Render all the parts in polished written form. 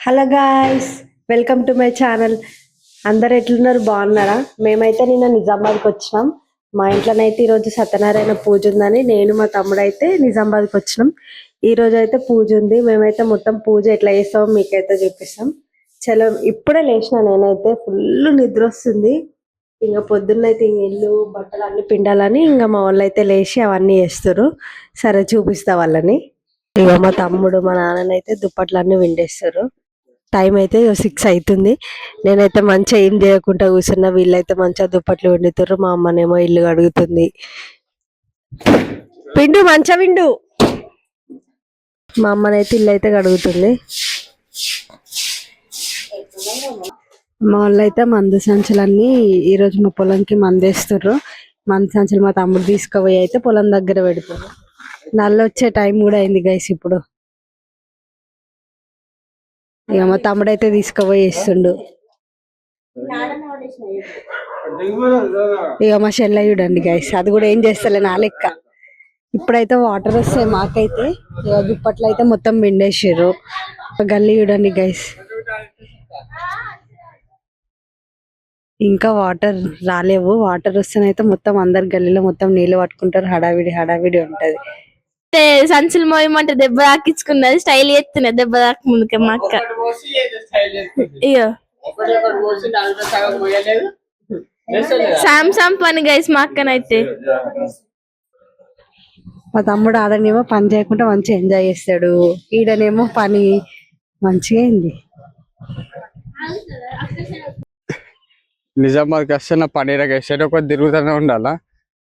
Hello guys, welcome to my channel. అందరు ఎట్లున్నారు, బాగున్నారా? మేమైతే నిన్న నిజామాబాద్కి వచ్చినాం. మా ఇంట్లోనైతే ఈరోజు సత్యనారాయణ పూజ ఉందని నేను మా తమ్ముడు అయితే నిజామాబాద్కి వచ్చినాం. ఈ రోజు అయితే పూజ ఉంది. మేమైతే మొత్తం పూజ ఎట్లా చేస్తామో మీకైతే చూపిస్తాం. చలో, ఇప్పుడే లేచిన. నేనైతే ఫుల్ నిద్ర వస్తుంది. ఇంకా పొద్దున్నైతే ఇంక ఇల్లు బట్టలు అన్ని పిండాలని ఇంకా మా వాళ్ళు అయితే లేచి అవన్నీ చేస్తారు. సరే, చూపిస్తా వాళ్ళని. ఇక మా తమ్ముడు మా నాన్ననైతే దుప్పట్లన్నీ విండేస్తారు. టైం అయితే 6 అవుతుంది. నేనైతే మంచిగా ఏం చేయకుండా కూర్చున్నా. వీళ్ళైతే మంచిగా దుప్పట్లు వండుతారు. మా అమ్మనేమో ఇల్లు కడుగుతుంది. పిండు, మంచిగా విండు. మా అమ్మనైతే ఇల్లు అయితే కడుగుతుంది. మా వాళ్ళైతే మందు సంచులన్నీ ఈరోజు మా పొలంకి మందేస్తారు. మందు సంచులు మా తమ్ముడు తీసుకుపోయి అయితే పొలం దగ్గర పెడతారు. నల్ల వచ్చే టైం కూడా అయింది గైస్. ఇప్పుడు ఇక మా తమ్ముడు అయితే తీసుకుపోయి వేస్తుండు. ఇక మా చెల్ల చూడండి గైస్, అది కూడా ఏం చేస్తలే నా లెక్క. ఇప్పుడైతే వాటర్ వస్తాయి మాకైతే. ఇక దుప్పట్లు అయితే మొత్తం పిండేసారు. గల్లీ చూడండి గైస్, ఇంకా వాటర్ రాలేవు. వాటర్ వస్తేనైతే మొత్తం అందరు గల్లీలో మొత్తం నీళ్ళు పట్టుకుంటారు. హడావిడి హడావిడి ఉంటది. సంచులు మోయమంటే దెబ్బ తాకించుకున్నది. స్టైల్ చేస్తున్నది దెబ్బ తాక ముందుకే మా అక్క. అయ్యో, సామ్ పని గైస్ మా అక్కనైతే. మా తమ్ముడు ఆడనేమో పని చేయకుండా మంచిగా ఎంజాయ్ చేస్తాడు. ఈడనేమో పని మంచిగా అయింది. నిజామాబాద్కి వస్తే నా పన్నీరకి వేసేది ఒక తిరుగుతూనే ఉండాలా.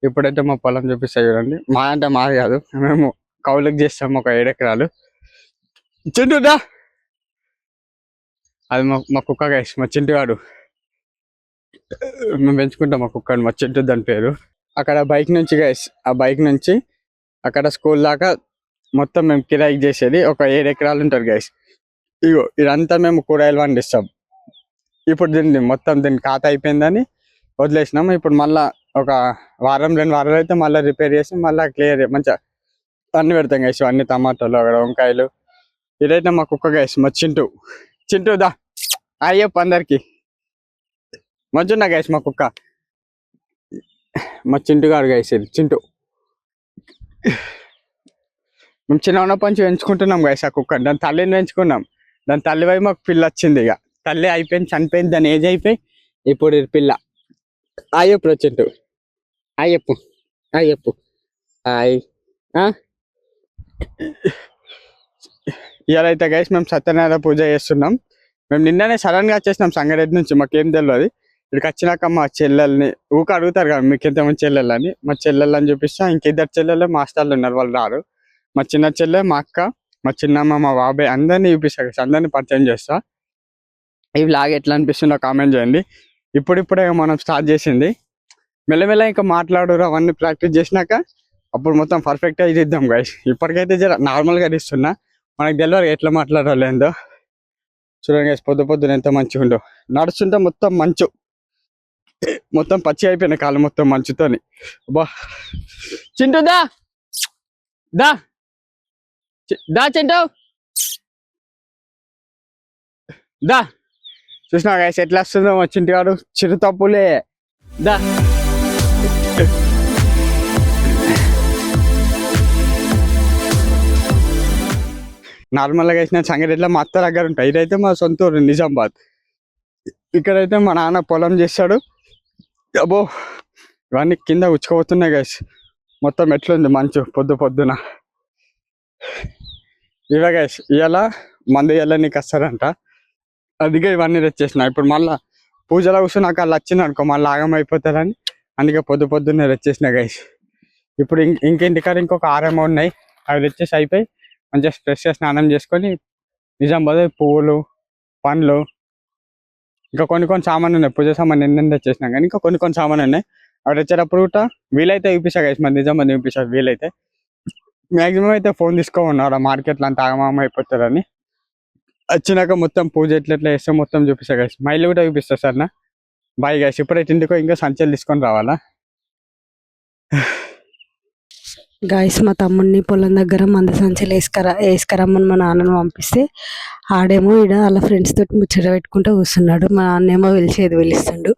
ఇప్పుడైతే మా పొలం చూపిస్తా చూడండి. మా అంటే మాది కాదు, మేము కౌలుకి చేస్తాము ఒక 7 ఎకరాలు. చింటుదా, అది మా కుక్క గైస్, మా చింటుగాడు. మేము పెంచుకుంటాం మా కుక్కని, మా చింటు దాని పేరు. అక్కడ బైక్ నుంచి గైస్, ఆ బైక్ నుంచి అక్కడ స్కూల్ దాకా మొత్తం మేము కిరాయికి చేసేది ఒక 7 ఎకరాలు ఉంటుంది గైస్. ఇగో ఇదంతా మేము కూరగాయలు పండిస్తాం. ఇప్పుడు దీన్ని ఖాతా అయిపోయిందని వదిలేసినాము. ఇప్పుడు మళ్ళీ ఒక వారం 2 వారాలు అయితే మళ్ళీ రిపేర్ చేసి మళ్ళీ క్లియర్ మంచిగా అన్ని పెడతాం గైస్. అన్ని టమాటాలు, అక్కడ వంకాయలు. ఇదైతే మా కుక్క గైస్, మా చింటుదా అయ్యప్ప అందరికి మంచున్నా గైస్. మా కుక్క మా చింటుగాడు గైస్, ఇది చింటు. మేము చిన్న ఉన్నప్పటి నుంచి పెంచుకుంటున్నాం గైస్ ఆ కుక్క. దాని తల్లిని పెంచుకున్నాం. దాని తల్లి వై మాకు పిల్ల వచ్చింది. ఇక తల్లి అయిపోయింది, చనిపోయింది, దాని ఏజ్ అయిపోయి ఇప్పుడు పిల్ల. అయ్యప్పుడు చింటు, అయ్యప్పు అయ్యప్పు హాయ్. ఇవాళ అయితే గైస్ మేము సత్యనారాయణ పూజ చేస్తున్నాం. మేము నిన్ననే సడన్గా వచ్చేసినాం సంగారెడ్డి నుంచి, మాకేం తెలియదు. ఇక్కడికి వచ్చినాక మా చెల్లెల్ని ఊక అడుగుతారు కదా, మీకు ఎంతమంది చెల్లెలు అని. మా చెల్లెళ్ళని చూపిస్తా. ఇంకిద్దరు చెల్లెలు మాస్టర్లు ఉన్నారు, వాళ్ళు రారు. మా చిన్న చెల్లె, మా అక్క, మా చిన్నమ్మ, మా బాబాయ్ అందరినీ చూపిస్తా గైస్. అందరినీ పరిచయం చేస్తా. ఈ వ్లాగ్ ఎట్లా అనిపిస్తుందో కామెంట్ చేయండి. ఇప్పుడిప్పుడే మనం స్టార్ట్ చేసింది. మెల్లమెల్ల ఇంకా మాట్లాడరు అవన్నీ ప్రాక్టీస్ చేసినాక అప్పుడు మొత్తం పర్ఫెక్ట్గా ఇది ఇద్దాం గైస్. ఇప్పటికైతే జర నార్మల్గా ఇస్తున్నా, మనకు తెలియదు ఎట్లా మాట్లాడాలి ఏందో. చూడండి గైస్, పొద్దున ఎంత మంచిగా ఉండో. నడుస్తుంటే మొత్తం మంచు, మొత్తం పచ్చి అయిపోయిన కాలు మొత్తం మంచుతోని. బా చింటూ దా దా దా చింటూ దా. చూసినా గైస్ ఎట్లా వస్తుందో మా చింటిగాడు, చిరు తప్పులే. దా నార్మల్గా వేసిన సంగారెడ్డిలో మా అత్త దగ్గర ఉంటాయి. ఇదైతే మా సొంత ఊరు నిజామాబాద్. ఇక్కడైతే మా నాన్న పొలం చేస్తాడు. అబ్బో ఇవన్నీ కింద ఉచ్చుకోబోతున్నాయి గైస్. మొత్తం ఎట్లుంది మంచు పొద్దున. ఇవే గైస్, ఇవాళ మందు నీకు వస్తారంట, అందుకే ఇవన్నీ తెచ్చేసిన. ఇప్పుడు మళ్ళీ పూజలో కూర్చున్నాక వాళ్ళు వచ్చింది అనుకో మళ్ళీ ఆగం అయిపోతారని అందుకే పొద్దున్నే తెచ్చేసిన గైస్. ఇప్పుడు ఇంటికాడ ఇంకొక 6 ఉన్నాయి. అవి తెచ్చేసి అయిపోయి మంచిగా ఫ్రెష్గా స్నానం చేసుకొని నిజామాబాద్ పువ్వులు, పండ్లు, ఇంకా కొన్ని సామాన్లు ఉన్నాయి. పూజ సామాన్ ఎన్నెన్ని తెచ్చేసినాం కానీ ఇంకా కొన్ని సామాన్లు ఉన్నాయి. అవి తెచ్చేటప్పుడు కూడా వీలైతే చూపిస్తా గైస్. మరి నిజామాబాద్ చూపిస్తా వీలైతే. మ్యాక్సిమం అయితే ఫోన్ తీసుకోమన్నారు, మార్కెట్లో అంత ఆగమాగం అయిపోతారని. వచ్చినాక మొత్తం పూజ ఎట్లా చేస్తే మొత్తం చూపిస్తా గైస్. మా ఇల్లు కూడా చూపిస్తా సరేనా. Bye guys. ఇప్పుడైతే ఇంటికో ఇంకా సంచులు తీసుకొని రావాలా. గాయస్ మా తమ్ముడిని పొలం దగ్గర మంద సంచులు వేసుకరమ్మని మా నాన్నను పంపిస్తే ఆడేమో ఈడ వాళ్ళ ఫ్రెండ్స్ తోటి ముచ్చట పెట్టుకుంటూ కూర్చున్నాడు. మా నాన్నేమో పిలుస్తుండు,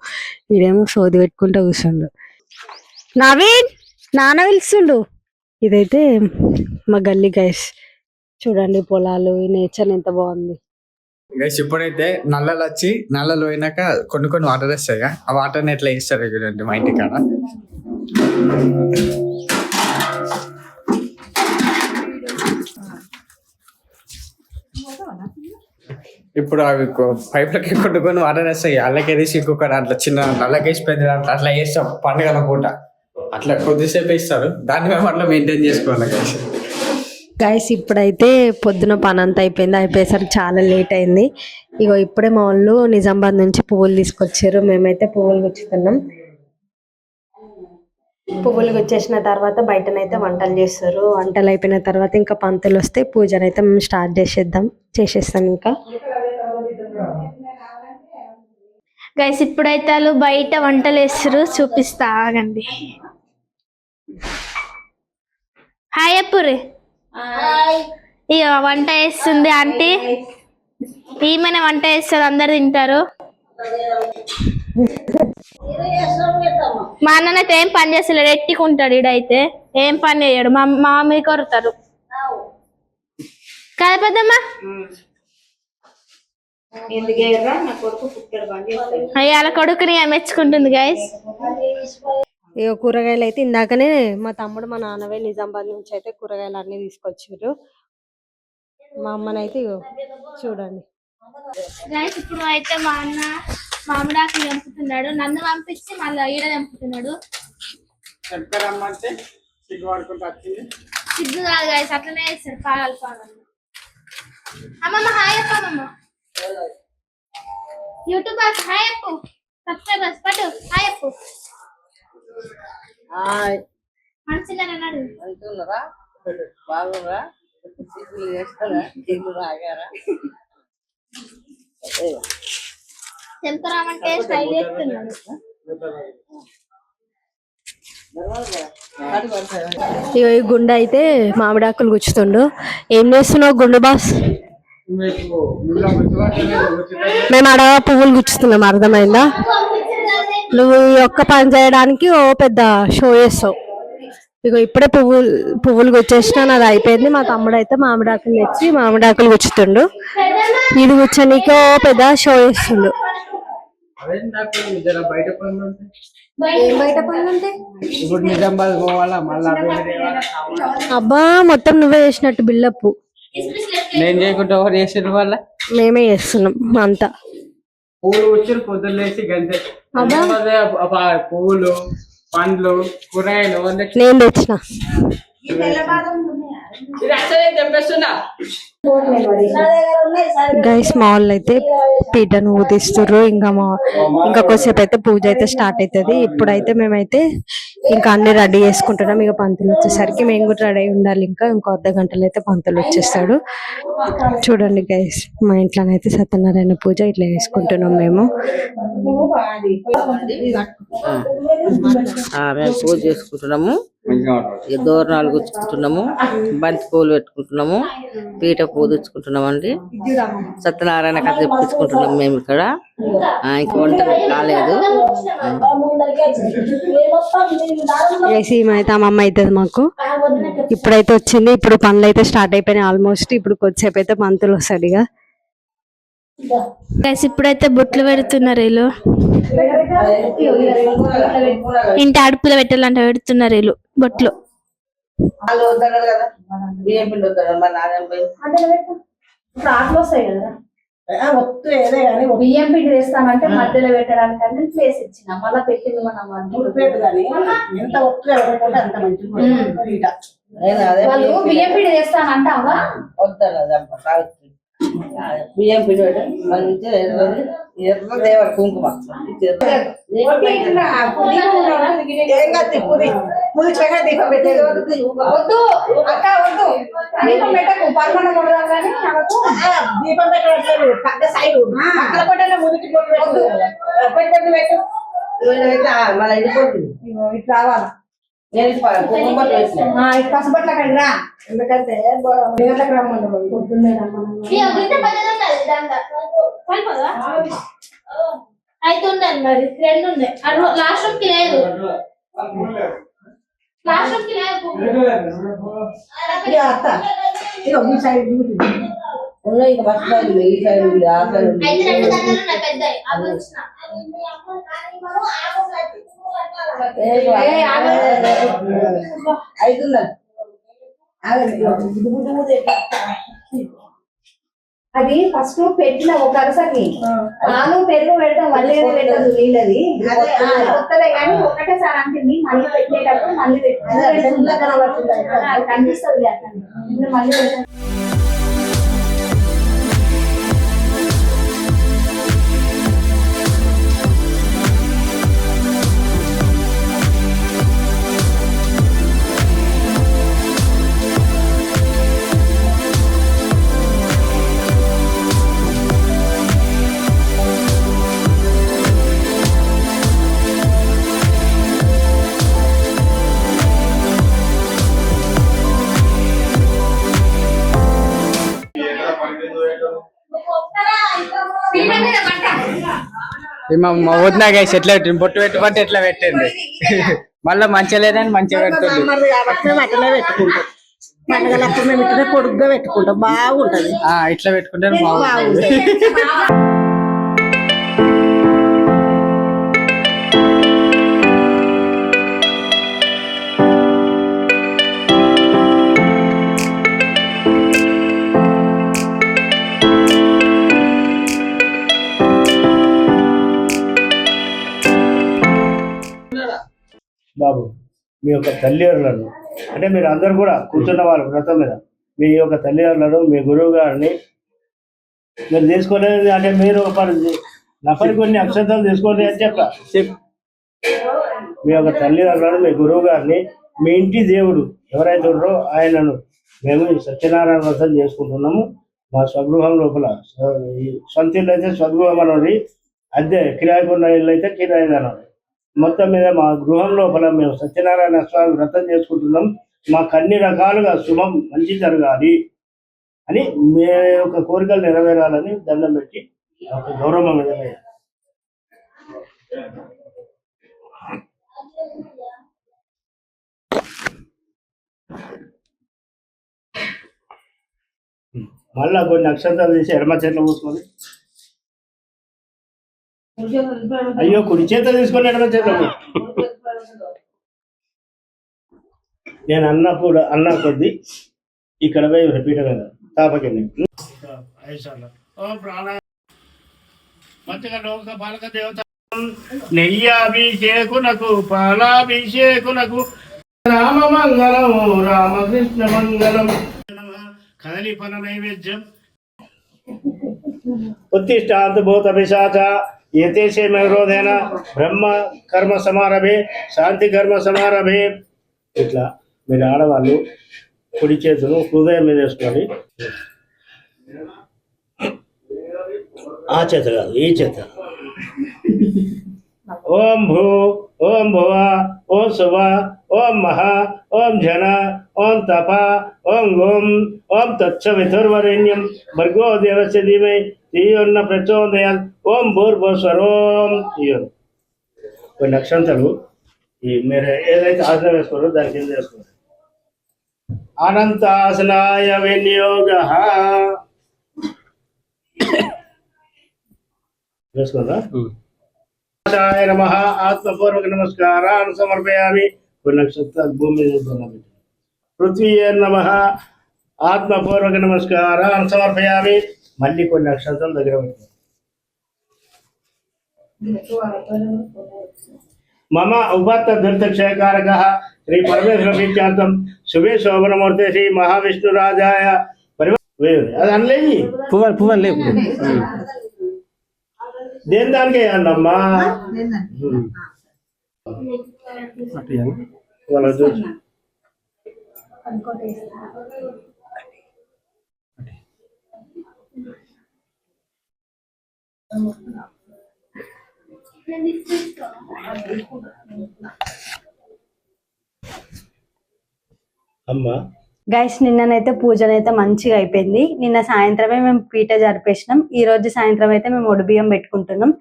ఈడేమో సోది పెట్టుకుంటూ కూర్చుండు. నవీన్ నాన్న పిలుస్తుండు. ఇదైతే మా గల్లీ గైస్, చూడండి పొలాలు, ఈ నేచర్ ఎంత బాగుంది. గైస్ ఇప్పుడైతే నల్లలు వచ్చి నల్లలు పోయినాక కొన్ని వాటర్ వస్తాయి, ఆ వాటర్ని ఎట్లా వేస్తారు చూడండి మా ఇంటి కాడ. ఇప్పుడు అవి పైపులకి కొన్ని వాటర్ వస్తాయి, అల్లకి వేసి ఇంకొక దాంట్లో చిన్న నల్లకేసి పెద్ద దాంట్లో అట్లా వేస్తాం పండుగల పూట. అట్లా కొద్దిసేపు వేస్తారు, దాన్ని మేము అట్లా మెయింటైన్ చేసుకోవాలి గైస్. గైస్ ఇప్పుడైతే పొద్దున పని అంతా అయిపోయేసరికి చాలా లేట్ అయింది. ఇగో ఇప్పుడే మా వాళ్ళు నిజామాబాద్ నుంచి పువ్వులు తీసుకొచ్చారు. మేమైతే పువ్వులు గుచ్చుతున్నాం. పువ్వులు గుచ్చేసిన తర్వాత బయటనైతే వంటలు చేస్తారు. వంటలు అయిపోయిన తర్వాత ఇంకా పంతులు వస్తే పూజనైతే మేము స్టార్ట్ చేసేస్తాం. ఇంకా గైస్ ఇప్పుడైతే వాళ్ళు బయట వంటలు వేస్తారు, చూపిస్తా ఆగండి. హాయ్ అప్పురే. ఇక వంట వేస్తుంది ఆంటీ, ఈమెనే వంట వేస్తారు, అందరు తింటారు. మా అన్ననైతే ఏం పని చేస్తలేడు, ఎట్టికుంటాడు. ఈడైతే ఏం పని చేయడు, మా మమ్మీ కొడతారు కదా పెద్దమ్మా. అయ్యాల కొడుకుని మెచ్చుకుంటుంది గైస్. ఇక కూరగాయలు అయితే ఇందాకనే మా తమ్ముడు మా నాన్నవే నిజామాబాద్ నుంచి అయితే కూరగాయలు అన్ని తీసుకొచ్చారు. మా అమ్మనైతే ఇగో చూడండి. గైస్ ఇప్పుడు అయితే మా అన్న మామిడాకులు తెంపుతున్నాడు, నన్ను పంపించి మళ్ళీ ఈడ తెంపుతున్నాడు. సిగ్గు కాదు గైస్, అట్లనే వేస్తాడు పాగాలి. అమ్మమ్మ హాయ్ అప్ప. అమ్మమ్మ యూట్యూబర్స్ హాయ్ అప్పు, సబ్స్క్రైబర్స్ పట్టు హాయ్ అప్పు. మంచిగా అన్నాడు. తెంపరామంటే స్టైల్ చేస్తున్నాడు. ఇగో ఈ గుండె అయితే మామిడాకులు గుచ్చుతుండు. ఏం చేస్తున్నావు గుండు బాస్? మేము అడ పువ్వులు గుచ్చుతున్నాం, అర్థమైందా? నువ్వు ఈ ఒక్క పని చేయడానికి ఓ పెద్ద షో చేస్తావు. ఇగో ఇప్పుడే పువ్వులు గుచ్చేసిన, నాది అయిపోయింది. మా తమ్ముడు అయితే మామిడాకులు తెచ్చి మామిడాకులు గుచ్చుతుండు. ఇది గుచ్చనీకి ఓ పెద్ద షో చేస్తుండు. అబ్బా మొత్తం నువ్వే చేసినట్టు బిల్డప్. నేను చేయకుండా ఎవరు చేసిన వాళ్ళ మేమే చేస్తున్నాం అంతా. పువ్వులు వచ్చి పొద్దున్న లేచి గంటే పువ్వులు పండ్లు కూరగాయలు నేను తెచ్చిన. గైస్ మా వాళ్ళు అయితే పీటను ఊదిస్తుర్రు. ఇంకా కొద్దిసేపు అయితే పూజ అయితే స్టార్ట్ అవుతుంది. ఇప్పుడైతే మేమైతే ఇంకా అన్ని రెడీ చేసుకుంటున్నాం. ఇక పంతులు వచ్చేసరికి మేము కూడా రెడీ అయి ఉండాలి. ఇంకో అర్ధ గంటలో అయితే పంతులు వచ్చేస్తాడు. చూడండి గైస్, మా ఇంట్లోనైతే సత్యనారాయణ పూజ ఇట్లా చేసుకుంటున్నాం మేము. పూజ చేసుకుంటున్నాము, దూరణాలు గుచ్చుకుంటున్నాము, బంతి పూలు పెట్టుకుంటున్నాము, పీట పూజ తెచ్చుకుంటున్నాం అండి. సత్యనారాయణ కథ చెప్పించుకుంటున్నాం మేము ఇక్కడ. ఇంక వంట కాలేదు. అయితే మా అమ్మ అవుతుంది మాకు. ఇప్పుడైతే వచ్చింది. ఇప్పుడు పనులు అయితే స్టార్ట్ అయిపోయినాయి ఆల్మోస్ట్. ఇప్పుడు కొద్దిసేపు అయితే పంతులు వస్తాడు. ఇక గైస్ ఇప్పుడైతే బొట్లు పెడుతున్నారు వీళ్ళు. ఇంటి అడుపులో పెట్టాలంటే పెడుతున్నారు వీళ్ళు బొట్లు. బియ్యం పిండి వేస్తానంటే మధ్యలో పెట్టడానికి ప్లేస్ ఇచ్చిన మళ్ళీ పెట్టింది మనం ఎంత ఒత్తు అంత మంచిగా. బియ్యం పిండి వేస్తానంటావా? బియ్యం పిండి మంచిగా ఎర్ర దేవ కుంకుమ వద్దు అక్క వద్దు, దీపం పెట్టకు. పర్మన కొడదాం కానీ దీపం పెట్టలేదు. పక్క సైడ్ పక్కల పట్ల మురికి పెట్టు. మన ఇంటిపోతుంది. ఇట్లా రావాలా? పసుపట్ల అక్కడికి రా, ఎందుకంటే గంటలకు రమ్మన్నాం పొద్దున్నే అయితే ఉండండి మరి 2 ఉన్నాయి లాస్ట్ రూమ్ కి లేదు లాస్ట్ రూమ్ కి లేదు అత్త ఇక ఈ సైడ్ ఉన్నాయి, ఇంకా బస్ సైడ్ ఈ సైడ్ ఉంది, ఆ సైడ్ ఉంది. అయితే 2 దండలు ఉన్నాయి పెద్దవి అవి వచ్చిన అవుతుందా అది ఫస్ట్ పెట్టిన ఒక అరసకి పాలు పెరుగు పెడతాం, మళ్ళీ పెట్టదు నీళ్ళది కొత్తలే కానీ ఒకటేసారి అంటుంది. మళ్ళీ పెట్టేటప్పుడు మళ్ళీ పెట్టింది కనిపిస్తుంది అట్లా మళ్ళీ పెట్టాలి. మా వదిన గైస్ ఎట్లా పెట్టింది, బొట్టు పెట్టుబట్టి ఎట్లా పెట్టింది. మళ్ళీ మంచిగా లేదని మంచిగా పెడుతుంది. కాబట్టి మేము అట్లనే పెట్టుకుంటాం, పండుగలప్పుడు మేము ఇట్లనే పొడుగ్గా పెట్టుకుంటాం, బాగుంటది. ఇట్లా పెట్టుకుంటే బాగుంటుంది. బాబు మీ యొక్క తల్లిదండ్రులను, అంటే మీరు అందరు కూడా కూర్చున్న వాళ్ళు వ్రతం మీద మీ యొక్క తల్లిదండ్రులను, మీ గురువు గారిని మీరు తీసుకోలేదు అంటే మీరు నఫరి కొన్ని అక్షంతలు తీసుకోండి అని చెప్ప. మీ యొక్క తల్లిదండ్రులను, మీ గురువు గారిని, మీ ఇంటి దేవుడు ఎవరైతే ఉన్నారో ఆయనను మేము సత్యనారాయణ వ్రతం చేసుకుంటున్నాము. మా స్వగృహం లోపల సొంత ఇల్లు అయితే స్వగృహం అనేది, అద్దె కిరాయికున్న ఇల్లు అయితే కిరాయి అన్నది. మొత్తం మీద మా గృహం లోపల మేము సత్యనారాయణ స్వామి వ్రతం చేసుకుంటున్నాం. మాకు అన్ని రకాలుగా శుభం మంచి జరగాలి అని మీ యొక్క కోరికలు నెరవేరాలని దండం పెట్టి ఒక గౌరవం మీద మళ్ళా కొన్ని అక్షంతాలు తీసి ఎడమ చేతిలో పూసుకొని, అయ్యో కుడి చేత తీసుకొని ఎడమ చేతిలో నేను అన్న కొద్ది ఇక్కడ పోయి రిపీట్ కదా తాపకండి. మంచిగా లోక బాలక దేవత నెయ్యాభిషేకునకు పాలాభిషేకునకు రామమంగళం రామకృష్ణ మంగళం కదలి ఫల నైవేద్యం ఉత్తిష్టాంత భూత పిశాచ ఏతేషే విరోధేన బ్రహ్మ కర్మ సమారభే శాంతి కర్మ సమారభే. ఇట్లా మీరు ఆడవాళ్ళు కుడి చేతులు హృదయం మీద వేసుకొని, ఆ చేత కాదు ఈ చేత, ఓం భూ ఓం భువ ఓం శుభ ఓం మహా ఓం జన ఓం తప ఓం ఓం ఓం తత్సవితుర్వరేణ్యం భర్గో దేవస్య ధీమహి ధియోన్న ప్రచోదయాత్ ఓం భూర్భువస్వరోం తీయను. కొన్ని అక్షంతలు ఈ మీరు ఏదైతే ఆసనం వేసుకోరో దాని కింద వేసుకోరు. అనంతాసనాయ వినియోగ వేసుకుందా. నమ ఆత్మపూర్వక నమస్కారాన్ని సమర్పయామి. కొన్ని నక్షత్రాలు భూమి పృథ్వీయ నమ ఆత్మపూర్వక నమస్కారాన్ని సమర్పయామి. మళ్ళీ కొన్ని నక్షత్రాలు దగ్గర పెట్టారు. మమ ఉపత్త ధృతక్షయకారక శ్రీ పరమేశ్వర ప్రీత్యార్థం శుభే శోభనమూర్తి శ్రీ మహావిష్ణురాజాయ అది అనలేని పువ్వులు లేవు దేని దానికే అన్నమ్మా వాళ్ళ చూసి అమ్మ గైస్ నిన్ననైతే పూజనైతే మంచిగా అయిపోయింది. నిన్న సాయంత్రమే మేము పీట జరిపేసినాం. ఈ రోజు సాయంత్రం అయితే మేము ఒడిబియ్యం పెట్టుకుంటున్నాం.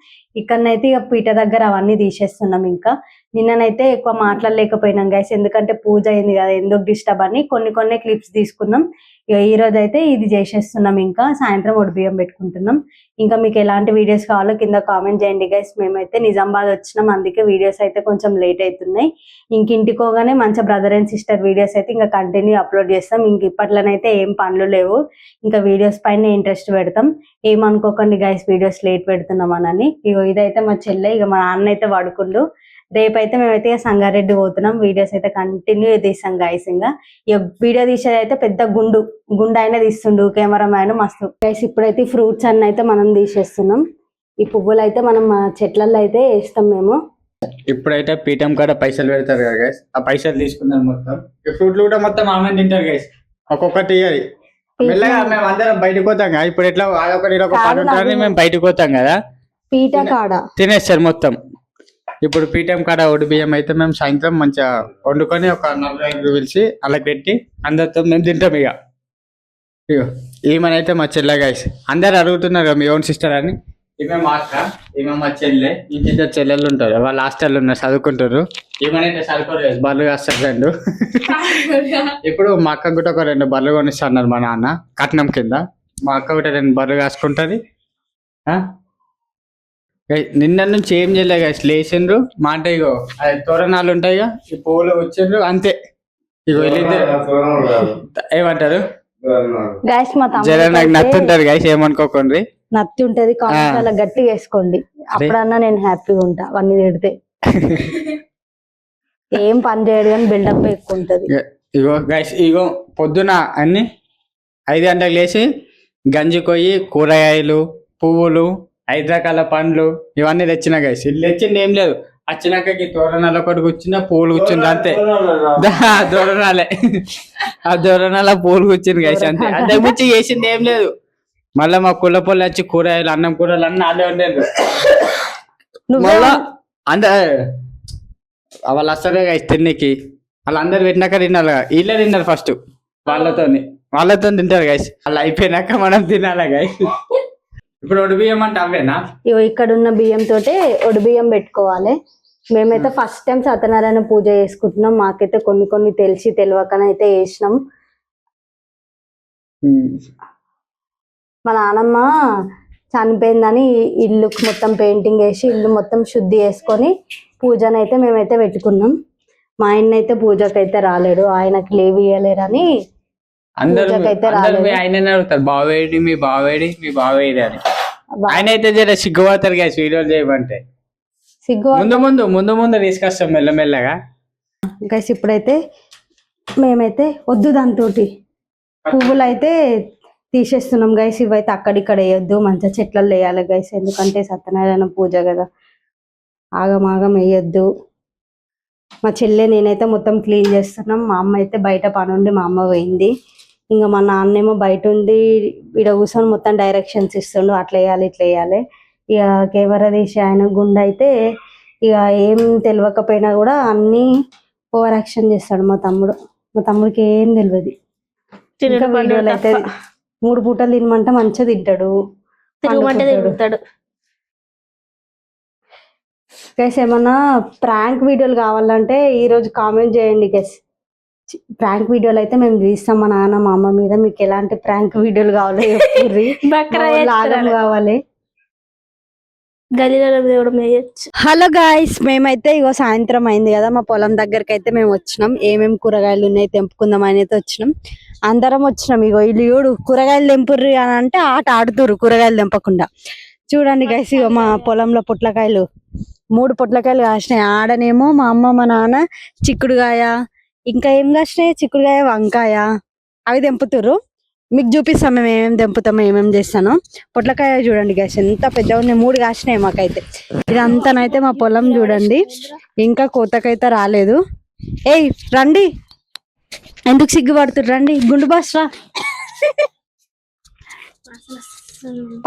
ఇక్కడనైతే ఇక పీట దగ్గర అవన్నీ తీసేస్తున్నాం. ఇంకా నిన్ననైతే ఎక్కువ మాట్లాడలేకపోయినాం గైస్, ఎందుకంటే పూజ అయింది కదా, ఎందుకు డిస్టర్బ్ అని కొన్ని క్లిప్స్ తీసుకున్నాం. ఇక ఈ రోజు అయితే ఇది చేసేస్తున్నాం. ఇంకా సాయంత్రం ఒడిబియ్యం పెట్టుకుంటున్నాం. ఇంకా మీకు ఎలాంటి వీడియోస్ కావాలో కింద కామెంట్ చేయండి గైస్. మేమైతే నిజామాబాద్ వచ్చినాం, అందుకే వీడియోస్ అయితే కొంచెం లేట్ అవుతున్నాయి. ఇంక ఇంటికోగానే మంచి బ్రదర్ అండ్ సిస్టర్ వీడియోస్ అయితే ఇంకా కంటిన్యూ అప్లోడ్ చేస్తాం. ఇంక ఇప్పట్లోనైతే ఏం పనులు లేవు, ఇంకా వీడియోస్ పైన ఇంట్రెస్ట్ పెడతాం. ఏమనుకోకండి గైస్ వీడియోస్ లేట్ పెడుతున్నాం అని. ఇగో ఇదైతే మా చెల్లె, ఇక మా నాన్న అయితే పడుకుండు. రేపైతే మేమైతే ఇక సంగారెడ్డి పోతున్నాం. వీడియోస్ అయితే కంటిన్యూ తీస్తాం గైస్. ఇంకా ఇక వీడియో తీసేది అయితే పెద్ద గుండు అయినా తీస్తుండు కెమెరామ్యాన్ మస్తు గైస్. ఇప్పుడైతే ఫ్రూట్స్ అన్ని అయితే మనం తీసేస్తున్నాం. ఈ పువ్వులు అయితే మనం మా చెట్లలో అయితే వేస్తాం మేము. ఇప్పుడైతే పీఠం కాడ పైసలు పెడతారు కదా గైస్, ఆ పైసలు తీసుకున్నాం మొత్తం. ఈ ఫ్రూట్లు కూడా మొత్తం ఆమె తింటారు గైస్, ఒక్కొక్కటి ఇయ్యాలి. మెల్లగా మేము అందరం బయటకు పోతాం కదా, ఇప్పుడు ఎట్లా అదొకటి ఇదొక పని ఉంటారని మేము బయటకు పోతాం కదా, పీట కాడ తినేస్తారు మొత్తం. ఇప్పుడు పీఠం కాడ ఒడి బియ్యం అయితే మేము సాయంత్రం మంచిగా వండుకొని ఒక 4 పిలిచి అలా పెట్టి అందరితో మేము తింటాం. ఇక ఇగో ఈమెనైతే మా చెల్లె గైస్. అందరు అడుగుతున్నారు కదా మీ ఓన్ సిస్టర్ అని. ఈమె మా అక్క, ఈమె మా చెల్లె. ఇంకిద్దరు చెల్లెళ్ళు ఉంటారు, వాళ్ళు హాస్టల్లో ఉన్నారు చదువుకుంటారు. ఈమెనైతే సరిపోలేదు, బర్రెలు కాస్తారు 2. ఇప్పుడు మా అక్క కూడా ఒక 2 బర్రెలు కొనిస్తున్నారు మా నాన్న కట్నం కింద. మా అక్క కూడా 2 బర్రెలు కాసుకుంటుంది. నిన్న నుంచి ఏం చేయలేదు గైస్, లేచిండ్రు మా అంటే ఇగో అది తోరణాలు ఉంటాయి, ఈ పువ్వులు వచ్చిండ్రు అంతే. ఇగో ఏమంటారు గైస్, మా జర నాకు తమ్ముడు నత్తుంటారు గైస్, ఏమనుకోకండి. నత్తి ఉంటది, చాలా గట్టిగా వేసుకోండి. అప్పుడన్నా నేను హ్యాపీగా ఉంటా. అవన్నీ తిడితే ఏం పని చేయడు కానీ బిల్డప్ ఎక్కువ ఉంటది. ఇగో గైస్, ఇగో పొద్దున అన్ని 5 గంటలకు లేచి గంజి కొయ్యి కూరగాయలు పువ్వులు 5 రకాల పండ్లు ఇవన్నీ తెచ్చిన గైస్. ఇల్లు తెచ్చింది ఏం లేదు, వచ్చినాక తోరణాలు ఒకటి కూర్చున్న పూలు కూర్చుంది అంతే. దోరణాలే, ఆ దోరణాల పూలు కూర్చుంది గైస్ అంతే. అంతకు మించి చేసింది ఏం లేదు. మళ్ళీ మా కుళ్ళ పొల్లు వచ్చి కూరగాయలు అన్నం కూరలు అన్నీ అల్లే ఉండేది. మళ్ళా వాళ్ళు వస్తారు గైస్ తిన్నీకి, వాళ్ళందరూ పెట్టినాక తినాలి. వీళ్ళే తిన్నారు ఫస్ట్, వాళ్ళతో తింటారు గైస్. వాళ్ళు అయిపోయినాక మనం తినాలి గైస్. ఇప్పుడు ఒడి బియ్యం అంటే అవేనా? ఇగో ఇక్కడ ఉన్న బియ్యం తోటే ఒడి బియ్యం పెట్టుకోవాలి. మేమైతే ఫస్ట్ టైం సత్యనారాయణ పూజ చేసుకుంటున్నాం. మాకైతే కొన్ని తెలిసి తెలియకనైతే వేసినాం. మా నాన్నమ్మ చనిపోయిందని ఇల్లు మొత్తం పెయింటింగ్ వేసి ఇల్లు మొత్తం శుద్ధి చేసుకొని పూజనైతే మేమైతే పెట్టుకున్నాం. మా ఆయన అయితే పూజకైతే రాలేడు, ఆయనకి లీవ్ ఇవ్వలేరని పూజకైతే రాలేదు. ఆయన అడుగుతారు బావేడి మీ బావేడి అని. ఆయన అయితే జర సిగ్గుపోతారు గైస్ వీడియోలు చేయమంటే. సిగ్గు ముందు తీసుకొస్తాం మెల్లమెల్లగా గైస్. ఇప్పుడైతే మేమైతే వద్దు దాంతో పువ్వులు అయితే తీసేస్తున్నాం గైస్. ఇవైతే అక్కడిక్కడ వేయొద్దు, మంచిగా చెట్లలో వేయాలి గైస్, ఎందుకంటే సత్యనారాయణ పూజ కదా, ఆగం వేయొద్దు. మా చెల్లె నేనైతే మొత్తం క్లీన్ చేస్తున్నాం. మా అమ్మ అయితే బయట పని ఉండి మా అమ్మ పోయింది. ఇంకా మా నాన్నేమో బయట ఉండి ఇక్కడ కూర్చొని మొత్తం డైరెక్షన్స్ ఇస్తుండు, అట్లా వేయాలి ఇట్లా వేయాలి. ఇక కెమెరా తీసి ఆయన గుండె అయితే ఇక ఏం తెలియకపోయినా కూడా అన్ని ఓవర్ యాక్షన్ చేస్తాడు మా తమ్ముడికి ఏం తెలియదు. ఇంకా వీడియోలు అయితే 3 పూటలు తినమంటే మంచిగా తింటాడు, తిరుగుతాడు. గైస్ ఏమన్నా ప్రాంక్ వీడియోలు కావాలంటే ఈ రోజు కామెంట్ చేయండి గైస్. ప్రాంక్ వీడియోలు అయితే మేము తీస్తాం మా నాన్న మా అమ్మ మీద. మీకు ఎలాంటి ప్రాంక్ వీడియోలు కావాలో లాగం కావాలి. హలో గాయ్స్, మేమైతే ఇగో సాయంత్రం అయింది కదా, మా పొలం దగ్గరికి అయితే మేము వచ్చినాం. ఏమేమి కూరగాయలు ఉన్నాయి తెంపుకుందాం అని అయితే వచ్చినాం. అందరం వచ్చినాం. ఇగో ఇల్లు కూరగాయలు తెంపుర్రి అని అంటే ఆట ఆడుతురు కూరగాయలు తెంపకుండా. చూడండి గైస్, ఇగో మా పొలంలో పొట్లకాయలు 3 పొట్లకాయలు కాసినాయి. ఆడనేమో మా అమ్మ మా నాన్న చిక్కుడుగాయ, ఇంకా ఏం కాసినాయి, చిక్కుడుగాయ వంకాయ అవి తెంపుతుర్రు. మీకు చూపిస్తాం మేము ఏమేమి తెంపుతామో ఏమేమి చేస్తానో. పొట్లకాయ చూడండి గైస్ ఎంత పెద్దగా ఉన్నాయి, 3 కాసినాయి మాకైతే. ఇదంతానైతే మా పొలం చూడండి, ఇంకా కోతకైతే రాలేదు. ఏయ్ రండి, ఎందుకు సిగ్గుపడుతుర్రు, రండి. గుండు బాస్ రా,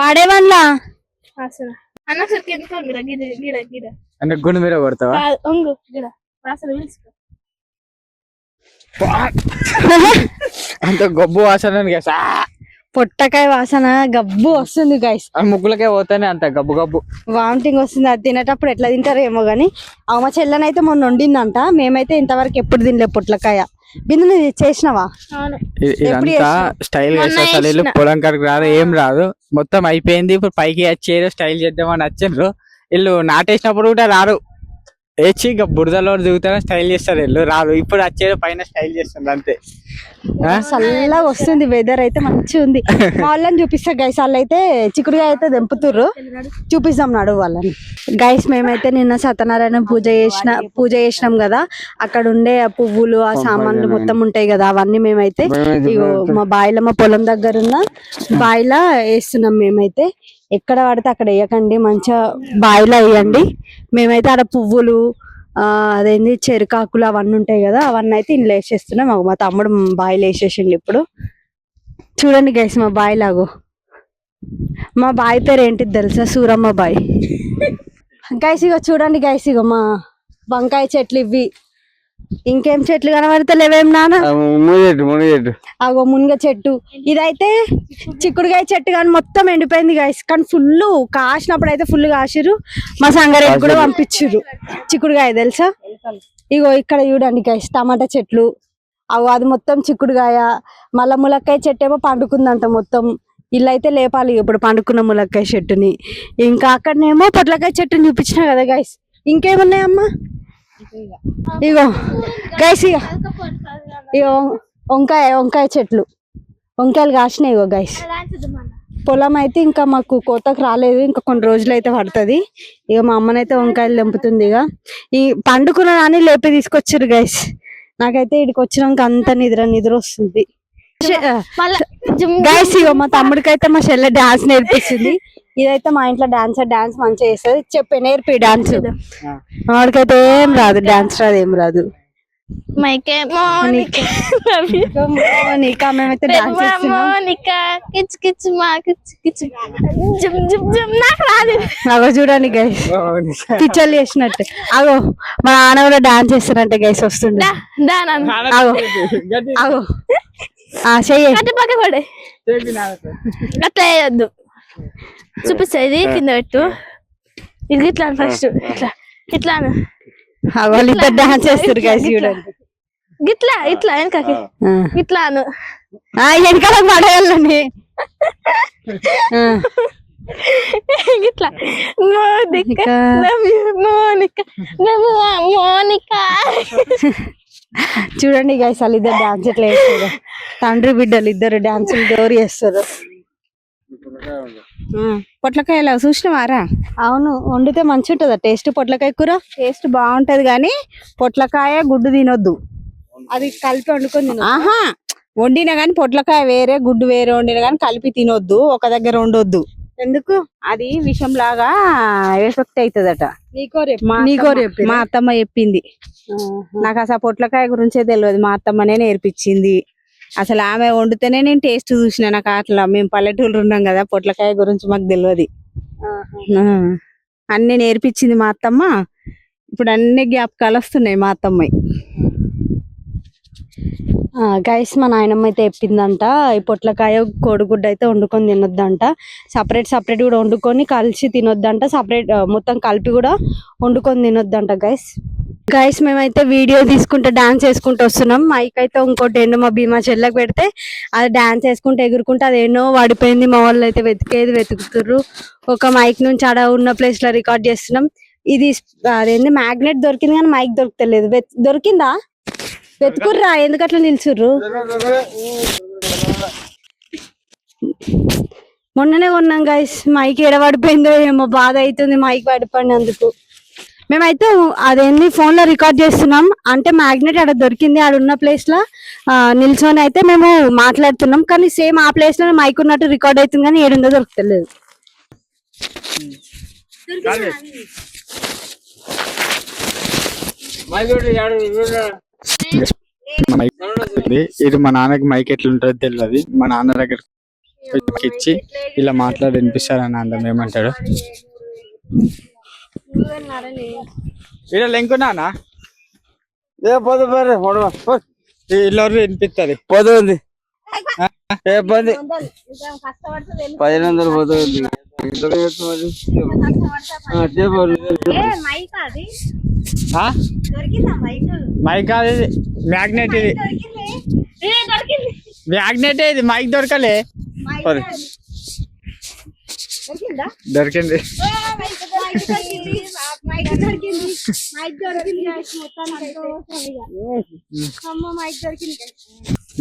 పాడేవన్లా అంటే గుండు మీద కొడతావా? అంత గొబ్బు వాసన పొట్టకాయ వాసన గబ్బు వస్తుంది గైస్. ముగ్గులకే పోతానే అంత గబ్బు గబ్బు వామిటింగ్ వస్తుంది. అది తినేటప్పుడు ఎట్లా తింటారో ఏమో గానీ మా చెల్లెనైతే మొన్న వండిందంట. మేమైతే ఇంతవరకు ఎప్పుడు తినలే పొట్లకాయ. బిందు నువ్వు చేసినావా? ఇదంతా స్టైల్ అసలు పొలం కరకు రాదు, ఏం రాదు, మొత్తం అయిపోయింది. ఇప్పుడు పైకి వచ్చేదో స్టైల్ చేద్దామని వచ్చిండ్రు. వీళ్ళు నాటేసినప్పుడు కూడా రారు, వేచి ఇక బురదలో దిగుతానే స్టైల్ చేస్తారు. వీళ్ళు రాదు, ఇప్పుడు వచ్చేదో పైన స్టైల్ చేస్తుంది అంతే. చల్లగా వస్తుంది, వెదర్ అయితే మంచిగా ఉంది. మా వాళ్ళని చూపిస్తా గైస్. వాళ్ళు అయితే చిక్కుడుగా అయితే దింపుతుర్రు, చూపిస్తాం నడు వాళ్ళని. గైస్ మేమైతే నిన్న సత్యనారాయణ పూజ చేసినాం కదా, అక్కడ ఉండే ఆ పువ్వులు ఆ సామాన్లు మొత్తం ఉంటాయి కదా, అవన్నీ మేమైతే ఇగో మా బాయిలో, మా పొలం దగ్గర ఉన్న బాయిలా వేస్తున్నాం. మేమైతే ఎక్కడ పడితే అక్కడ వేయకండి, మంచిగా బాయిలో వేయండి. మేమైతే ఆడ పువ్వులు అదేంది చెరుకాకులు అవన్నీ ఉంటాయి కదా, అవన్నీ అయితే ఇంట్లో వేసేస్తున్నాం. మా తమ్ముడు బాయిలు వేసేసిండు. ఇప్పుడు చూడండి గైస్ మా బాయి లాగో. మా బావి పేరు ఏంటిది తెలుసా? సూరమ్మ బాయి. గైస్ ఇగో చూడండి గైస్, ఇగో మా వంకాయ చెట్లు ఇవి. ఇంకేం చెట్లు కనబడతలేవేం నాన్న? అగో మునగ చెట్టు. ఇదైతే చిక్కుడుకాయ చెట్టు కానీ మొత్తం ఎండిపోయింది గైస్. కానీ ఫుల్ కాసినప్పుడు అయితే ఫుల్ కాసిర్రు. మా సంగారెడ్డి కూడా పంపించిర్రు చిక్కుడుకాయ తెలుసా? ఇగో ఇక్కడ చూడండి గైస్ టమాటా చెట్లు. అగో అది మొత్తం చిక్కుడుకాయ. మళ్ళా ములక్కాయ చెట్టు ఏమో పండుకుందంట మొత్తం. ఇల్లు అయితే లేపాలి ఇప్పుడు పండుకున్న ములక్కాయ చెట్టుని. ఇంకా అక్కడనేమో పొట్లకాయ చెట్టుని చూపించిన కదా గైస్. ఇంకేమున్నాయమ్మా? ఇగో గైస్ ఇగో వంకాయ చెట్లు, వంకాయలు కాసినాయి. ఇగో గైస్ పొలం అయితే ఇంకా మాకు కోతకు రాలేదు, ఇంకా కొన్ని రోజులు అయితే పడుతుంది. ఇక మా అమ్మనైతే వంకాయలు తెంపుతుంది. ఇక ఈ పండుకున్న అని లేపి తీసుకొచ్చారు గైస్. నాకైతే ఇక్కడికి వచ్చినాక అంత నిద్ర వస్తుంది గైస్. ఇగో మా తమ్ముడికైతే మా చెల్లె డాన్స్ నేర్పిస్తుంది. ఇదైతే మా ఇంట్లో డాన్స్ మంచిగా చేస్తుంది. నేర్పి డాన్స్. వాడికైతే ఏం రాదు, డాన్స్ రాదు, ఏం రాదు. మేమైతే డాన్స్ అగో చూడండి గైస్, పిచ్చలు చేసినట్టు. అగో మా నాన్న కూడా డాన్స్ చేస్తారంటే గైస్ వస్తుండే. అగో అగో అట్లా వేయద్దు, చూపిస్తా. ఇది కింద పెట్టు, ఇది ఇట్లా ఫస్ట్ ఇట్లా వాళ్ళు ఇద్దరు డాన్స్ చేస్తారు గైస్ చూడండి. ఇట్లా వెనకకి ఇట్లాను వెనకాల పడగలని ఇట్లా మోనికా చూడండి గైస్ వాళ్ళు ఇద్దరు డాన్స్ ఎట్లా చేస్తారు. తండ్రి బిడ్డలు ఇద్దరు డాన్సులు జోరు చేస్తారు. పొట్లకాయలు చూసినవారా? అవును, వండితే మంచి ఉంటుందా టేస్ట్? పొట్లకాయ కూర టేస్ట్ బాగుంటది కానీ పొట్లకాయ గుడ్డు తినొద్దు, అది కలిపి వండుకొని తినొద్దు. ఆహా, వండినా గానీ పొట్లకాయ వేరే గుడ్డు వేరే వండినా గానీ కలిపి తినొద్దు, ఒక దగ్గర వండొద్దు. ఎందుకు? అది విషం లాగా ఎఫెక్ట్ అవుతుందట. మా అత్తమ్మ చెప్పింది. నాకు అసలు పొట్లకాయ గురించే తెలియదు, మా అత్తమ్మనే నేర్పించింది. అసలు ఆమె వండితేనే నేను టేస్ట్ చూసిన. నాకు అట్లా మేము పల్లెటూళ్ళు ఉన్నాం కదా, పొట్లకాయ గురించి మాకు తెలియదు. అన్ని నేర్పించింది మా అత్తమ్మ. ఇప్పుడు అన్ని జ్ఞాపకాలు వస్తున్నాయి మా అత్తమ్మ. గైస్ మా నాయనమ్మ అయితే చెప్పిందంట, ఈ పొట్లకాయ కోడిగుడ్డు అయితే వండుకొని తినొద్దంట. సపరేట్ కూడా వండుకొని కలిసి తినొద్దంట. సపరేట్ మొత్తం కలిపి కూడా వండుకొని తినొద్దంట గైస్ మేమైతే వీడియో తీసుకుంటూ డాన్స్ వేసుకుంటూ వస్తున్నాం. మైక్ అయితే ఇంకోటి ఏంటో మా భీమా చెల్లెకి పెడితే అది డాన్స్ వేసుకుంటూ ఎగురుకుంటే అది ఎన్నో పడిపోయింది. మా వాళ్ళు అయితే వెతుకుతుర్రు. ఒక మైక్ నుంచి ఆడ ఉన్న ప్లేస్ లో రికార్డ్ చేస్తున్నాం. ఇది అదేంది మ్యాగ్నెట్ దొరికింది కానీ మైక్ దొరుకుతలేదు. దొరికిందా? వెతుకుర్రా, ఎందుకు అట్లా నిల్చుర్రు? మొన్ననే కొన్నాం గైస్. మైక్ ఎడబడిపోయిందో ఏమో, బాధ అవుతుంది మైక్ పడిపోయినందుకు. మేమైతే అదేంది ఫోన్ లో రికార్డ్ చేస్తున్నాం, అంటే మ్యాగ్నెట్ ఆడ దొరికింది. ఆడ ఉన్న ప్లేస్ లో నిల్చొని అయితే మేము మాట్లాడుతున్నాం. కానీ సేమ్ ఆ ప్లేస్ లో మైక్ ఉన్నట్టు రికార్డ్ అవుతుంది కానీ ఏడుందో దొరుకుతలేదు. ఇది మా నాన్నకి మైక్ ఎట్లుంటుందో తెలియదు. మా నాన్న దగ్గర ఇచ్చి ఇలా మాట్లాడి వినిపిస్తారని అందం ఏమంటాడు. ఇక్కడ లెంకున్నానా? ఇలా వినిపిస్తుంది. పోతుంది ఇబ్బంది 1500 పోతుంది. మైక్ కాదు ఇది, మ్యాగ్నెట్. ఇది మ్యాగ్నెట్, ఇది మైక్ దొరకలే. దొరికింది.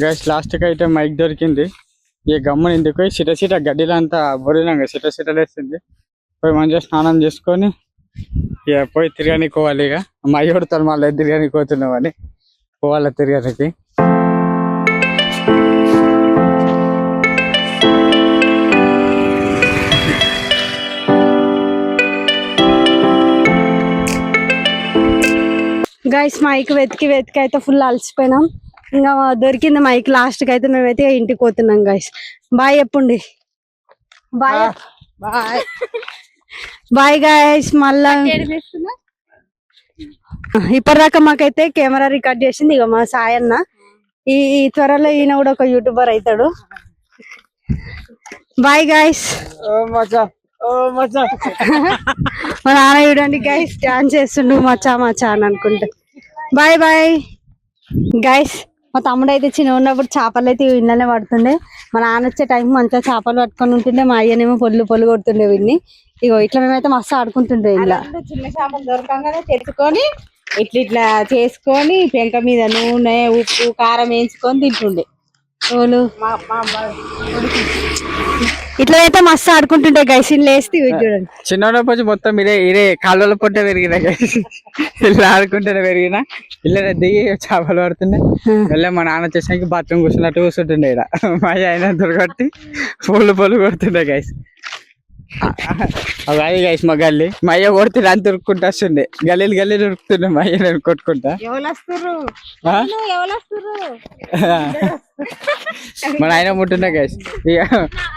గైస్ లాస్ట్ కి అయితే మైక్ దొరికింది. ఈ గమ్మున ఇందుకు సిట గడ్డిలో అంతా బొరినాక సిట లేస్తుంది. పోయి మంచిగా స్నానం చేసుకొని ఇక పోయి తిరగనికి పోవాలి. ఇక మా అయ్యోడితో మళ్ళీ తిరగనికి పోతున్నామని పోవాలి తిరగనికి. గైస్ మైక్ వెతికి అయితే ఫుల్ అలసిపోయినాం. ఇంకా దొరికింది మైక్ లాస్ట్ కి అయితే మేమైతే ఇంటికి పోతున్నాం. గైస్ బాయ్ చెప్పండి. Bye bye guys. మళ్ళా ఇప్పటిదాకా మాకైతే కెమెరా రికార్డ్ చేసింది ఇక మా సాయన్న. ఈ త్వరలో ఈయన కూడా ఒక యూట్యూబర్ అవుతాడు. Bye guys. మా నాన్న చూడండి గైస్ డాన్స్ చేస్తుండు మచ్చా అని అనుకుంటా. Bye bye guys. మా తమ్ముడు అయితే చిన్న ఉన్నప్పుడు చేపలు అయితే ఇళ్ళనే పడుతుండే. మా నాన్న వచ్చే టైం మంచిగా చేపలు పట్టుకొని ఉంటుండే. మా అయ్యనేమో పొల్లు కొడుతుండే వీడిని. ఇగో ఇట్లా మేమైతే మస్తు ఆడుకుంటుండే. ఇలా చిన్న చేపలు దొరకంగానే తెచ్చుకొని ఇట్లా చేసుకొని పెంక మీద నూనె ఉప్పు కారం వేయించుకొని తింటుండే. ఇట్లా అయితే మస్తు ఆడుకుంటుండే గైస్. లేస్తే చూడండి చిన్నప్పుడు మొత్తం ఇదే కాళ్ళలో పొట్ట పెరిగిన గైస్. ఇలా ఆడుకుంటేనే పెరిగిన ఇలా దిగి చేపలు పడుతుండే. మళ్ళీ మా నాన్న వచ్చేసరికి బాత్రూమ్ కూర్చున్నట్టు కూర్చుంటుండే. ఇక్కడ మా ఆయన దొరకట్టి పొల్లు కొడుతుండే గైస్. అది గైస్ మా గల్లీ. మా అయ్య కొడుతుండే అని దొరుకుంటూ వస్తుండే. గల్లీ దొరుకుతుండే మా అయ్య నేను కొట్టుకుంటా. మా నాయన ముట్టుండే గైస్. ఇక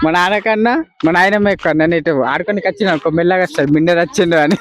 మా నాన్న కన్నా మా నాయనమ్మ ఎక్కువ. నన్ను ఇటు ఆడుకొని వచ్చిన మెల్లగా వస్తాడు మిండర్ వచ్చిండు అని.